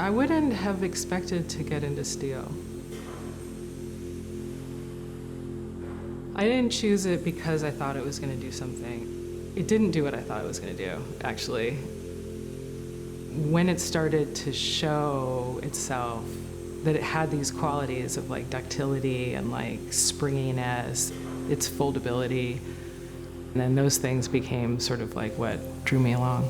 I wouldn't have expected to get into steel. I didn't choose it because I thought it was going to do something. It didn't do what I thought it was going to do, actually. When it started to show itself that it had these qualities of like ductility and like springiness, its foldability, and then those things became sort of like what drew me along.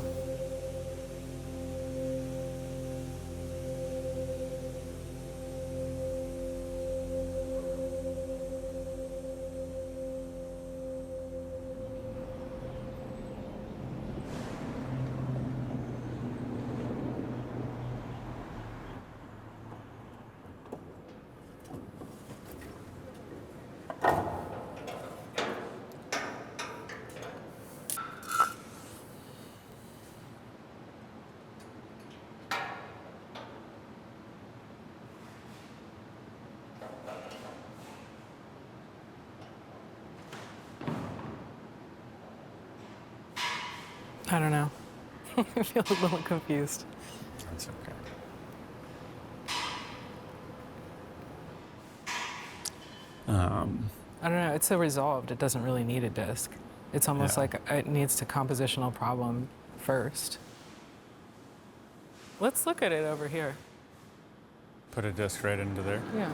I don't know. I feel a little confused. That's okay. I don't know, it's so resolved, it doesn't really need a disc. It's almost like it needs to compositional problem first. Let's look at it over here. Put a disc right into there. Yeah.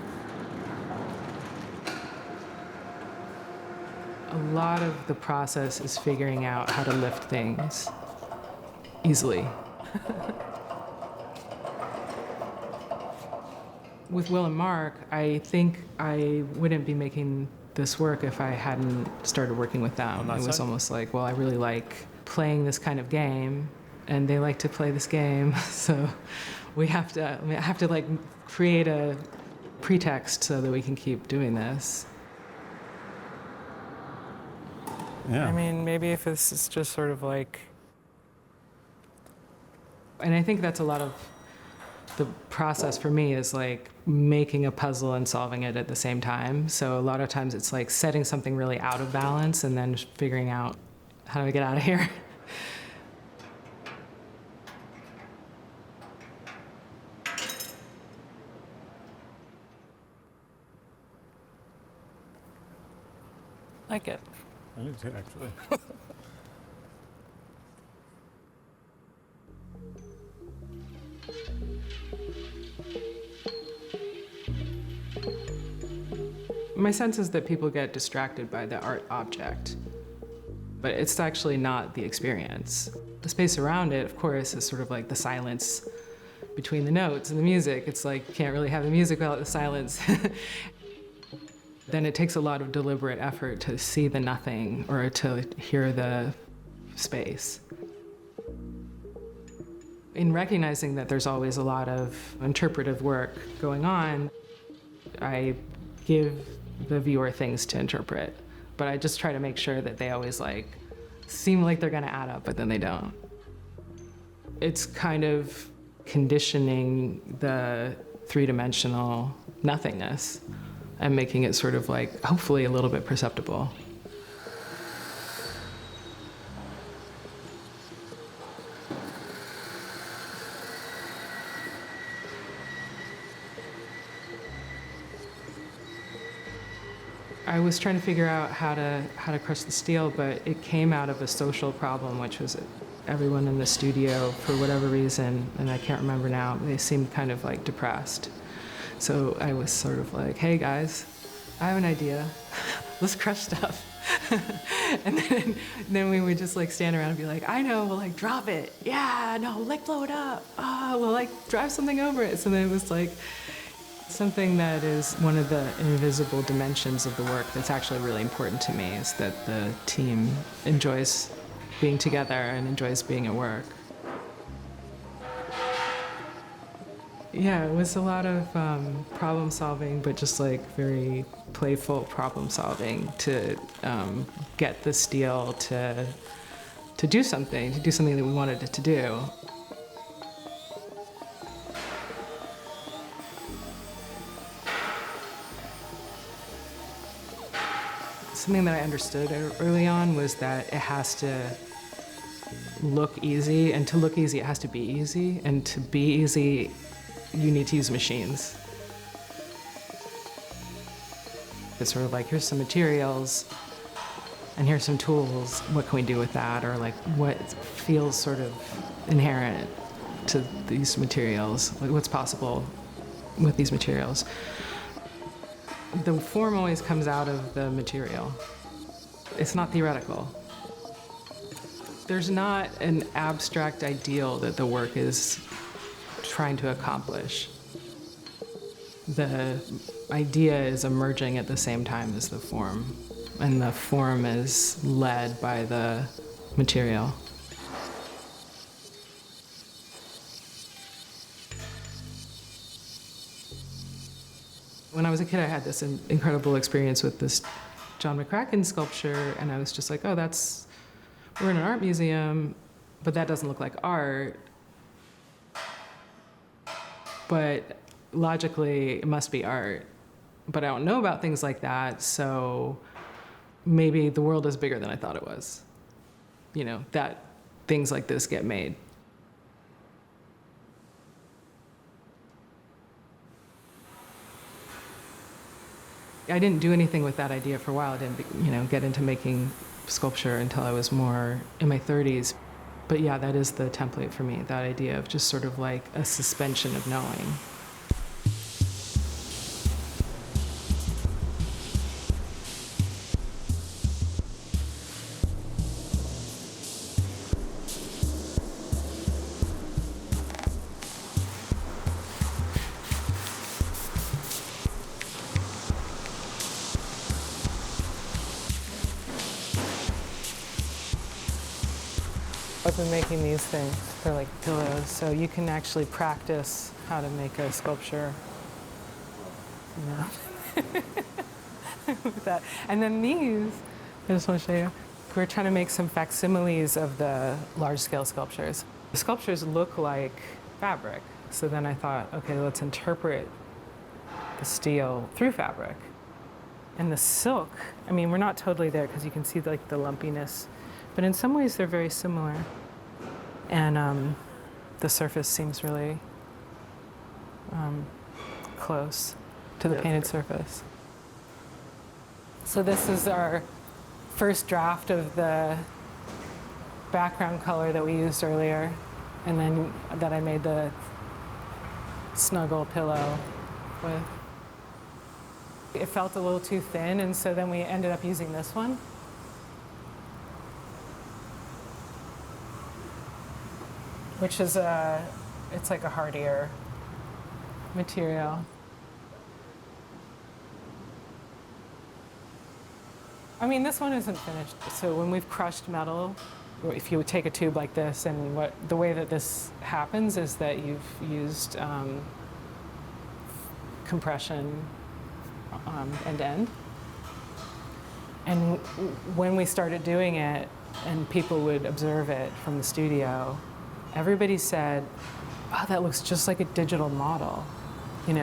A lot of the process is figuring out how to lift things easily. With Will and Mark, I think I wouldn't be making this work if I hadn't started working with them. It was almost like, well, I really like playing this kind of game, and they like to play this game, so I have to like create a pretext so that we can keep doing this. Yeah. I mean, maybe if this is just sort of like, and I think that's a lot of the process for me is like making a puzzle and solving it at the same time. So a lot of times it's like setting something really out of balance and then just figuring out how do I get out of here. Like it. I do too, actually. My sense is that people get distracted by the art object, but it's actually not the experience. The space around it, of course, is sort of like the silence between the notes and the music. It's like, you can't really have the music without the silence. Then it takes a lot of deliberate effort to see the nothing or to hear the space. In recognizing that there's always a lot of interpretive work going on, I give the viewer things to interpret, but I just try to make sure that they always like seem like they're gonna add up, but then they don't. It's kind of conditioning the three-dimensional nothingness and making it sort of like, hopefully a little bit perceptible. I was trying to figure out how to crush the steel, but it came out of a social problem, which was everyone in the studio, for whatever reason, and I can't remember now, they seemed kind of like depressed. So I was sort of like, hey guys, I have an idea. Let's crush stuff. And then we would just like stand around and be like, I know, we'll like drop it. Yeah, no, like blow it up. Oh, we'll like drive something over it. So then it was like something that is one of the invisible dimensions of the work that's actually really important to me, is that the team enjoys being together and enjoys being at work. Yeah, it was a lot of problem solving, but just like very playful problem solving to get the steel to do something that we wanted it to do. Something that I understood early on was that it has to look easy, and to look easy, it has to be easy, and to be easy, you need to use machines. It's sort of like, here's some materials, and here's some tools. What can we do with that? Or like, what feels sort of inherent to these materials? Like, what's possible with these materials? The form always comes out of the material. It's not theoretical. There's not an abstract ideal that the work is trying to accomplish. The idea is emerging at the same time as the form, and the form is led by the material. When I was a kid, I had this incredible experience with this John McCracken sculpture, and I was just like, oh, we're in an art museum, but that doesn't look like art. But logically, it must be art. But I don't know about things like that, so maybe the world is bigger than I thought it was. You know, that things like this get made. I didn't do anything with that idea for a while. I didn't, get into making sculpture until I was more in my 30s. But yeah, that is the template for me, that idea of just sort of like a suspension of knowing. I've been making these things. They're like pillows, so you can actually practice how to make a sculpture. With that. And then these, I just want to show you. We're trying to make some facsimiles of the large-scale sculptures. The sculptures look like fabric, so then I thought, okay, let's interpret the steel through fabric. And the silk, I mean, we're not totally there because you can see like the lumpiness, but in some ways they're very similar. And the surface seems really close to the painted surface. So this is our first draft of the background color that we used earlier, and then that I made the snuggle pillow with. It felt a little too thin, and so then we ended up using this one. Which is it's like a hardier material. I mean, this one isn't finished. So when we've crushed metal, if you would take a tube like this, and the way that this happens is that you've used compression end to end. And when we started doing it, and people would observe it from the studio, everybody said, oh, that looks just like a digital model, And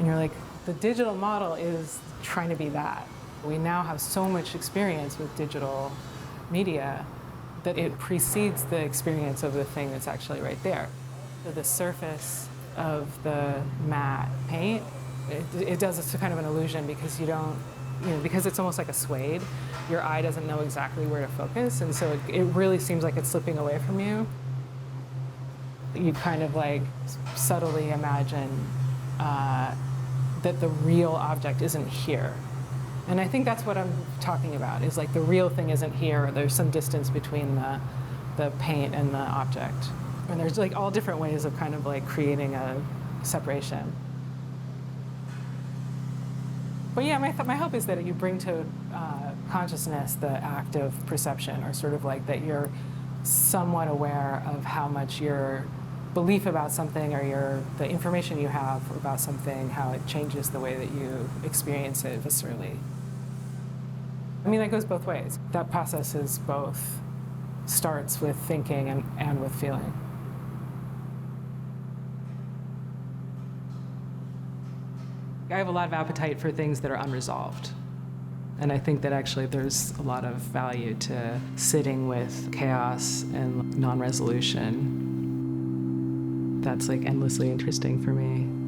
you're like, the digital model is trying to be that. We now have so much experience with digital media that it precedes the experience of the thing that's actually right there. So the surface of the matte paint, it does this kind of an illusion because you don't, because it's almost like a suede, your eye doesn't know exactly where to focus, and so it really seems like it's slipping away from you. You kind of like subtly imagine that the real object isn't here. And I think that's what I'm talking about, is like the real thing isn't here. There's some distance between the paint and the object. And there's like all different ways of kind of like creating a separation. But yeah, my hope is that you bring to consciousness the act of perception, or sort of like that you're somewhat aware of how much your belief about something, or the information you have about something, how it changes the way that you experience it viscerally. I mean, that goes both ways. That process is both, starts with thinking and with feeling. I have a lot of appetite for things that are unresolved. And I think that actually there's a lot of value to sitting with chaos and non-resolution. that's like endlessly interesting for me.